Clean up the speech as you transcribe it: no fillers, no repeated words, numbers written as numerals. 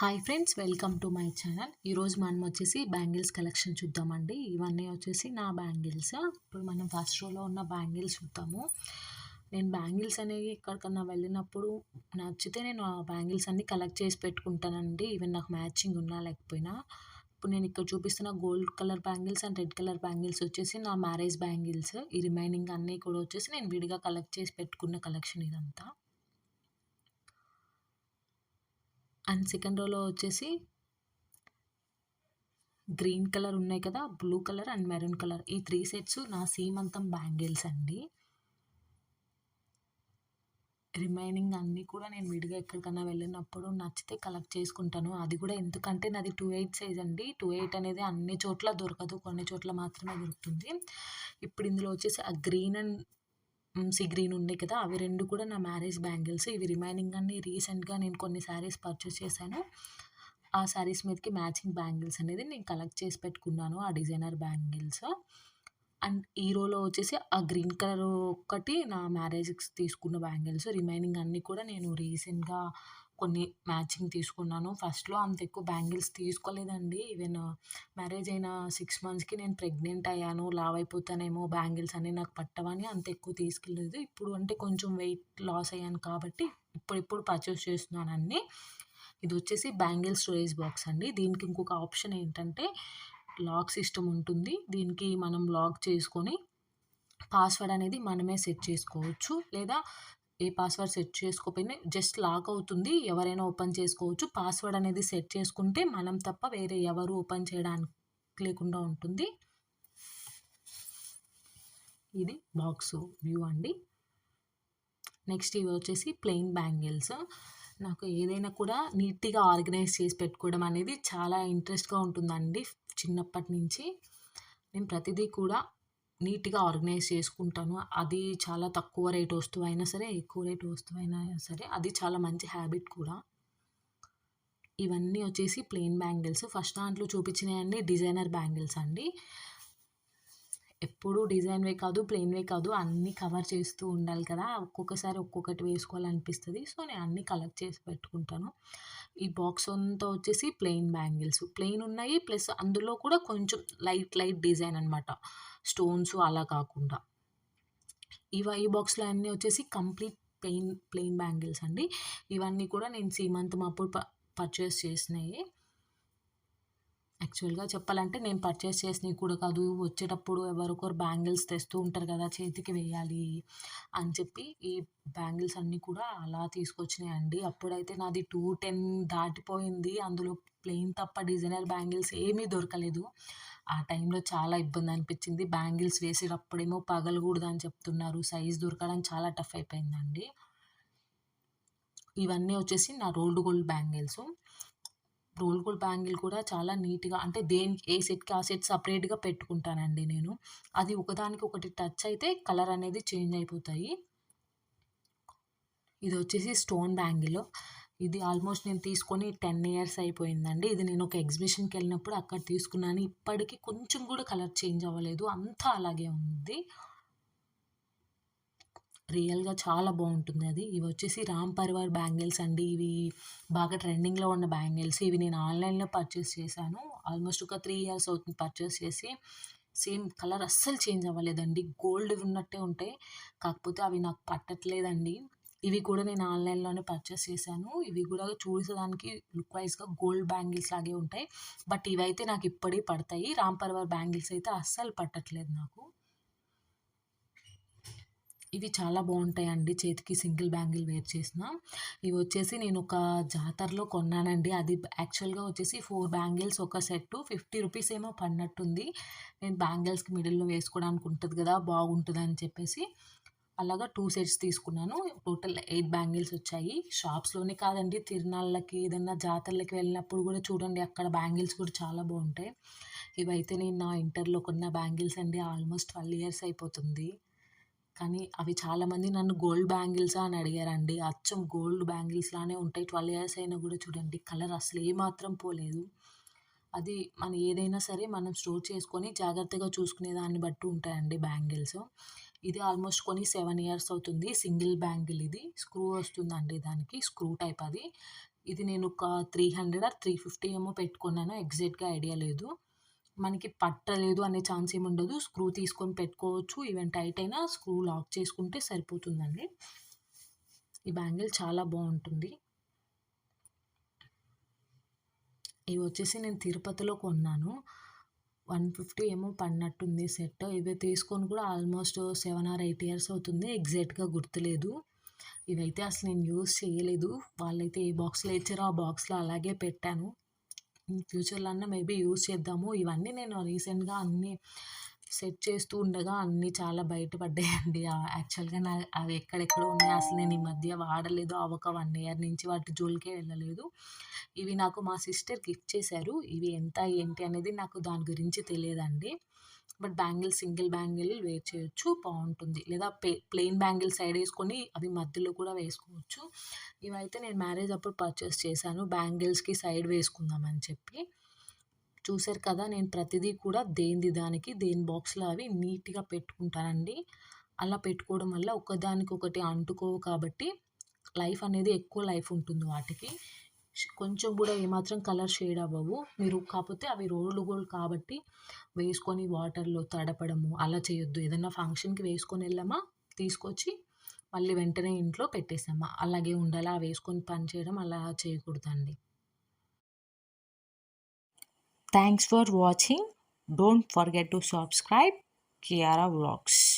Hi friends, welcome to my channel. ఈరోజు మనం వచ్చేసి బ్యాంగిల్స్ కలెక్షన్ చూద్దామండి. ఇవన్నీ వచ్చేసి నా బ్యాంగిల్స్. ఇప్పుడు మనం ఫస్ట్ రోలో ఉన్న బ్యాంగిల్స్ చూద్దాము. నేను బ్యాంగిల్స్ అనేవి ఎక్కడికన్నా వెళ్ళినప్పుడు నచ్చితే నేను ఆ బ్యాంగిల్స్ అన్నీ కలెక్ట్ చేసి పెట్టుకుంటానండి. ఈవెన్ నాకు మ్యాచింగ్ ఉన్నా లేకపోయినా. ఇప్పుడు నేను ఇక్కడ చూపిస్తున్న gold colour bangles and red colour bangles వచ్చేసి నా మ్యారేజ్ బ్యాంగిల్స్. ఈ రిమైనింగ్ అన్నీ కూడా వచ్చేసి నేను విడిగా కలెక్ట్ చేసి పెట్టుకున్న కలెక్షన్ ఇదంతా. అండ్ సెకండ్ రోలో వచ్చేసి గ్రీన్ కలర్ ఉన్నాయి కదా, blue colour and maroon colour, ఈ 3 సెట్స్ నా సీమంతం బ్యాంగిల్స్ అండి. రిమైనింగ్ అన్నీ కూడా నేను విడిగా ఎక్కడికన్నా వెళ్ళినప్పుడు నచ్చితే కలెక్ట్ చేసుకుంటాను. అది కూడా ఎందుకంటే నాది 28 సైజ్ అండి. 28 అనేది అన్ని చోట్ల దొరకదు, కొన్ని చోట్ల మాత్రమే దొరుకుతుంది. ఇప్పుడు ఇందులో వచ్చేసి ఆ గ్రీన్ అండ్ సీ గ్రీన్ ఉన్నాయి కదా, అవి 2 కూడా నా మ్యారేజ్ బ్యాంగిల్స్. ఇవి రిమైనింగ్ అన్నీ రీసెంట్గా నేను కొన్ని శారీస్ పర్చేస్ చేశాను. ఆ శారీస్ మీదకి మ్యాచింగ్ బ్యాంగిల్స్ అనేది నేను కలెక్ట్ చేసి పెట్టుకున్నాను, ఆ డిజైనర్ బ్యాంగిల్స్. అండ్ ఈ రోలో వచ్చేసి ఆ గ్రీన్ కలర్ ఒక్కటి నా మ్యారేజ్కి తీసుకున్న బ్యాంగిల్స్. రిమైనింగ్ అన్నీ కూడా నేను రీసెంట్గా కొన్ని మ్యాచింగ్ తీసుకున్నాను. ఫస్ట్లో అంత ఎక్కువ బ్యాంగిల్స్ తీసుకోలేదండి. ఈవెన్ మ్యారేజ్ అయిన 6 మంత్స్కి నేను ప్రెగ్నెంట్ అయ్యాను. లావ్ అయిపోతానేమో, బ్యాంగిల్స్ అన్నీ నాకు పట్టవని అంత ఎక్కువ తీసుకెళ్ళలేదు. ఇప్పుడు అంటే కొంచెం వెయిట్ లాస్ అయ్యాను కాబట్టి ఇప్పుడిప్పుడు పర్చేస్ చేస్తున్నాను అన్నీ. ఇది వచ్చేసి బ్యాంగిల్ స్టోరేజ్ బాక్స్ అండి. దీనికి ఇంకొక ఆప్షన్ ఏంటంటే లాక్ సిస్టమ్ ఉంటుంది. దీనికి మనం లాక్ చేసుకొని పాస్వర్డ్ అనేది మనమే సెట్ చేసుకోవచ్చు, లేదా ఏ పాస్వర్డ్ సెట్ చేసుకోకపోయినా జస్ట్ లాక్ అవుతుంది, ఎవరైనా ఓపెన్ చేసుకోవచ్చు. పాస్వర్డ్ అనేది సెట్ చేసుకుంటే మనం తప్ప వేరే ఎవరు ఓపెన్ చేయడానికి లేకుండా ఉంటుంది. ఇది బాక్స్ వ్యూ అండి. నెక్స్ట్ ఇవి వచ్చేసి ప్లెయిన్ బ్యాంగిల్స్. నాకు ఏదైనా కూడా నీట్గా ఆర్గనైజ్ చేసి పెట్టుకోవడం అనేది చాలా ఇంట్రెస్ట్గా ఉంటుందండి. చిన్నప్పటి నుంచి నేను ప్రతిదీ కూడా నీట్గా ఆర్గనైజ్ చేసుకుంటాను. అది చాలా తక్కువ రేట్ వస్తువు అయినా సరే, ఎక్కువ రేట్ వస్తువు అయినా సరే, అది చాలా మంచి హ్యాబిట్ కూడా. ఇవన్నీ వచ్చేసి ప్లెయిన్ బ్యాంగిల్స్. ఫస్ట్ దాంట్లో చూపించినవన్నీ డిజైనర్ బ్యాంగిల్స్ అండి. ఎప్పుడు డిజైన్వే కాదు, ప్లెయిన్వే కాదు, అన్నీ కవర్ చేస్తూ ఉండాలి కదా, ఒక్కొక్కసారి ఒక్కొక్కటి వేసుకోవాలనిపిస్తుంది. సో నేను అన్నీ కలెక్ట్ చేసి పెట్టుకుంటాను. ఈ బాక్స్ అంతా వచ్చేసి ప్లెయిన్ బ్యాంగిల్స్. ప్లెయిన్ ఉన్నాయి, ప్లస్ అందులో కూడా కొంచెం లైట్ డిజైన్ అనమాట, స్టోన్స్ అలా కాకుండా. ఈ బాక్స్లో అన్నీ వచ్చేసి కంప్లీట్ ప్లెయిన్ బ్యాంగిల్స్ అండి. ఇవన్నీ కూడా నేను సీమంతం అప్పుడు పర్చేస్ చేసినాయి. యాక్చువల్గా చెప్పాలంటే నేను పర్చేస్ చేసినవి కూడా కాదు, వచ్చేటప్పుడు ఎవరొకరు బ్యాంగిల్స్ తెస్తూ ఉంటారు కదా, చేతికి వేయాలి అని చెప్పి ఈ బ్యాంగిల్స్ అన్నీ కూడా అలా తీసుకొచ్చినాయండి. అప్పుడైతే నాది 210 దాటిపోయింది. అందులో ప్లెయిన్ తప్ప డిజైనర్ బ్యాంగిల్స్ ఏమీ దొరకలేదు. ఆ టైంలో చాలా ఇబ్బంది అనిపించింది. బ్యాంగిల్స్ వేసేటప్పుడేమో పగలకూడదు అని చెప్తున్నారు, సైజ్ దొరకడం చాలా టఫ్ అయిపోయిందండి. ఇవన్నీ వచ్చేసి నా rolled gold bangles. Roll gold bangle కూడా చాలా నీట్గా, అంటే దేనికి ఏ సెట్కి ఆ సెట్ సపరేట్గా పెట్టుకుంటానండి నేను. అది ఒకదానికి ఒకటి టచ్ అయితే కలర్ అనేది చేంజ్ అయిపోతాయి. ఇది వచ్చేసి స్టోన్ బ్యాంగిల్. ఇది ఆల్మోస్ట్ నేను తీసుకొని 10 ఇయర్స్ అయిపోయిందండి. ఇది నేను ఒక ఎగ్జిబిషన్కి వెళ్ళినప్పుడు అక్కడ తీసుకున్నాను. ఇప్పటికీ కొంచెం కూడా కలర్ చేంజ్ అవ్వలేదు, అంతా అలాగే ఉంది. రియల్గా చాలా బాగుంటుంది అది. ఇవి వచ్చేసి రామ్ పరివార్ బ్యాంగిల్స్ అండి. ఇవి బాగా ట్రెండింగ్లో ఉన్న బ్యాంగిల్స్. ఇవి నేను ఆన్లైన్లో పర్చేస్ చేశాను. ఆల్మోస్ట్ ఒక 3 ఇయర్స్ అవుతుంది పర్చేస్ చేసి. సేమ్ కలర్ అస్సలు చేంజ్ అవ్వలేదండి, గోల్డ్ ఉన్నట్టే ఉంటాయి. కాకపోతే అవి నాకు పట్టట్లేదండి. ఇవి కూడా నేను ఆన్లైన్లోనే పర్చేస్ చేశాను. ఇవి కూడా చూసేదానికి లుక్ వైజ్గా గోల్డ్ బ్యాంగిల్స్ లాగే ఉంటాయి, బట్ ఇవైతే నాకు ఇప్పటికీ పడతాయి. రామ్ పరివార్ బ్యాంగిల్స్ అయితే అస్సలు పట్టట్లేదు నాకు. ఇవి చాలా బాగుంటాయండి, చేతికి సింగిల్ బ్యాంగిల్ వేర్ చేసిన. ఇవి వచ్చేసి నేను ఒక జాతరలో కొన్నానండి. అది యాక్చువల్గా వచ్చేసి 4 బ్యాంగిల్స్ ఒక సెట్ 50 రూపీస్ ఏమో పడినట్టుంది. నేను బ్యాంగిల్స్కి మిడిల్లో వేసుకోవడానికి ఉంటుంది కదా, బాగుంటుంది అని చెప్పేసి అలాగా 2 సెట్స్ తీసుకున్నాను. టోటల్ 8 బ్యాంగిల్స్ వచ్చాయి. షాప్స్లోనే కాదండి, తిరునాళ్ళకి ఏదన్నా జాతరలకి వెళ్ళినప్పుడు కూడా చూడండి, అక్కడ బ్యాంగిల్స్ కూడా చాలా బాగుంటాయి. ఇవైతే నేను నా ఇంటర్లో కొన్న బ్యాంగిల్స్ అండి. ఆల్మోస్ట్ 12 ఇయర్స్ అయిపోతుంది. కానీ అవి చాలామంది నన్ను గోల్డ్ బ్యాంగిల్సా అని అడిగారండి. అచ్చం గోల్డ్ బ్యాంగిల్స్ లానే ఉంటాయి. 12 ఇయర్స్ అయినా కూడా చూడండి, కలర్ అసలు ఏమాత్రం పోలేదు. అది మన ఏదైనా సరే మనం స్టోర్ చేసుకొని జాగ్రత్తగా చూసుకునే దాన్ని బట్టి ఉంటాయండి బ్యాంగిల్స్. ఇది ఆల్మోస్ట్ కొని 7 ఇయర్స్ అవుతుంది. సింగిల్ బ్యాంగిల్ ఇది. స్క్రూ వస్తుందండి దానికి, స్క్రూ టైప్ అది. ఇది నేను ఒక 300 ఆర్ 350 ఏమో పెట్టుకున్నాను. ఎగ్జాక్ట్‌గా ఐడియా లేదు. మనకి పట్టలేదు అనే ఛాన్స్ ఏమి ఉండదు. స్క్రూ తీసుకొని పెట్టుకోవచ్చు. ఈవెన్ టైట్ అయినా స్క్రూ లాక్ చేసుకుంటే సరిపోతుందండి. ఈ బ్యాంగిల్ చాలా బావుంటుంది. ఇవి వచ్చేసి నేను తిరుపతిలో కొన్నాను. 150 ఏమో పడినట్టుంది సెట్. ఇవి తీసుకొని కూడా ఆల్మోస్ట్ 7 ఆర్ 8 ఇయర్స్ అవుతుంది. ఎగ్జాక్ట్‌గా గుర్తులేదు. ఇవైతే అసలు నేను యూజ్ చేయలేదు. వాళ్ళైతే ఏ బాక్స్‌లో ఇచ్చారో ఆ బాక్స్‌లో అలాగే పెట్టాను. ఫ్యూచర్‌లో అన్నా మేబీ యూజ్ చేద్దాము. ఇవన్నీ నేను రీసెంట్‌గా అన్నీ సెట్ చేస్తూ ఉండగా అన్నీ చాలా బయటపడ్డాయండి. యాక్చువల్‌గా అవి ఎక్కడెక్కడో ఉన్నాయి. అసలు నేను ఈ మధ్య వాడలేదు. ఒక 1 ఇయర్ నుంచి వాటి జోలికే వెళ్ళలేదు. ఇవి నాకు మా సిస్టర్ గిఫ్ట్ చేశారు. ఇవి ఎంత ఏంటి అనేది నాకు దాని గురించి తెలియదండి. బట్ సింగిల్ బ్యాంగిల్ వేర్ చేయొచ్చు, బావుంటుంది. లేదా ప్లెయిన్ బ్యాంగిల్ సైడ్ ఏసుకొని అవి మధ్యలో కూడా వేసుకోవచ్చు. ఇవైతే నేను మ్యారేజ్ అప్పుడు పర్చేస్ చేశాను. బ్యాంగిల్స్‌కి సైడ్ వేసుకుందామని చెప్పి. చూసారు కదా! నేను ప్రతిదీ కూడా దేని బాక్స్‌లో అవి నీట్‌గా పెట్టుకుంటానండి. అలా పెట్టుకోవడం వల్ల ఒకదానికొకటి అంటుకోవు కాబట్టి లైఫ్ అనేది ఎక్కువ లైఫ్ ఉంటుంది వాటికి. కొంచెం కూడా ఏమాత్రం కలర్ షేడ్ అవ్వవు. మీరు కాపోతే అవి రోల్డ్ గోల్డ్ కాబట్టి వేసుకొని వాటర్‌లో తడపడము అలా చేయొద్దు. ఏదన్నా ఫంక్షన్‌కి వేసుకొని వెళ్ళామా, తీసుకొచ్చి మళ్ళీ వెంటనే ఇంట్లో పెట్టేసామా అలాగే ఉండాలి. వేసుకొని పని చేయడం అలా చేయకూడదండి. Thanks for watching. Don't forget to subscribe Kiara Vlogs.